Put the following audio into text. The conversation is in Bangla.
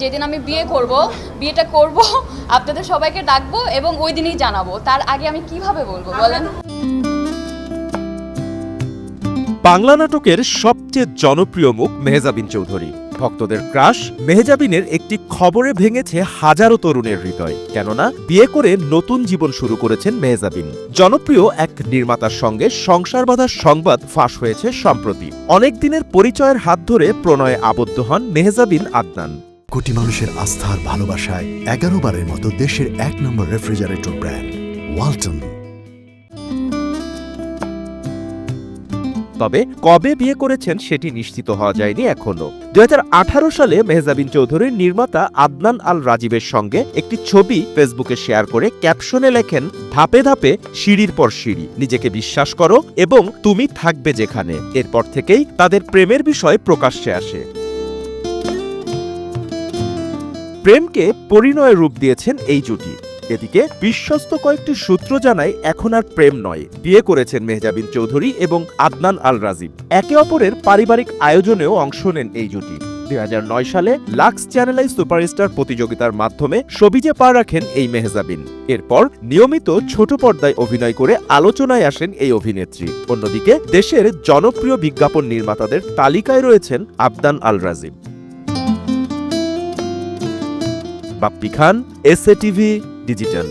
যেদিন আমি বিয়েটা করব আপনাদের সবাইকে ডাকবো এবং ওই দিনই জানাবো। তার আগে আমি কিভাবে বলবো বলেন? বাংলা নাটকের সবচেয়ে জনপ্রিয় মুখ মেহজাবিন চৌধুরী। ভক্তদের ক্রাশ মেহজাবিনের একটি খবরে ভেঙেছে হাজারো তরুণের হৃদয়। কেননা বিয়ে করে নতুন জীবন শুরু করেছেন মেহজাবিন। জনপ্রিয় এক নির্মাতার সঙ্গে সংসার বাঁধার সংবাদ ফাঁস হয়েছে সম্প্রতি। অনেক দিনের পরিচয়ের হাত ধরে প্রণয়ে আবদ্ধ হন মেহজাবিন আদনান। কোটি মানুষের আস্থার ভালোবাসায় 11 বারের মতো দেশের 1 নম্বর রেফ্রিজারেটর ব্র্যান্ড ওয়ালটন। তবে কবে বিয়ে করেছেন সেটি নিশ্চিত হওয়া যায়নি এখনো। 2018 সালে মেহজাবিন চৌধুরীর নির্মাতা আদনান আল রাজীবের সঙ্গে একটি ছবি ফেসবুকে শেয়ার করে ক্যাপশনে লেখেন, ধাপে ধাপে সিঁড়ির পর সিঁড়ি, নিজেকে বিশ্বাস করো এবং তুমি থাকবে যেখানে। এরপর থেকেই তাদের প্রেমের বিষয় প্রকাশ্যে আসে। প্রেমকে পরিণয়ের রূপ দিয়েছেন এই জুটি। এদিকে বিশ্বস্ত কয়েকটি সূত্র জানায় এখন আর প্রেম নয়, বিয়ে করেছেন মেহজাবিন চৌধুরী এবং আদনান আল রাজীব। একে অপরের পারিবারিক আয়োজনেও অংশ নেন এই জুটি। 2009 সালে লাক্স চ্যানেলাই সুপারস্টার প্রতিযোগিতার মাধ্যমে সবিজে পা রাখেন এই মেহজাবিন। এরপর নিয়মিত ছোট পর্দায় অভিনয় করে আলোচনায় আসেন এই অভিনেত্রী। অন্যদিকে দেশের জনপ্রিয় বিজ্ঞাপন নির্মাতাদের তালিকায় রয়েছেন আদনান আল রাজীব। বাপ্পি খান, এসএ টিভি ডিজিটাল।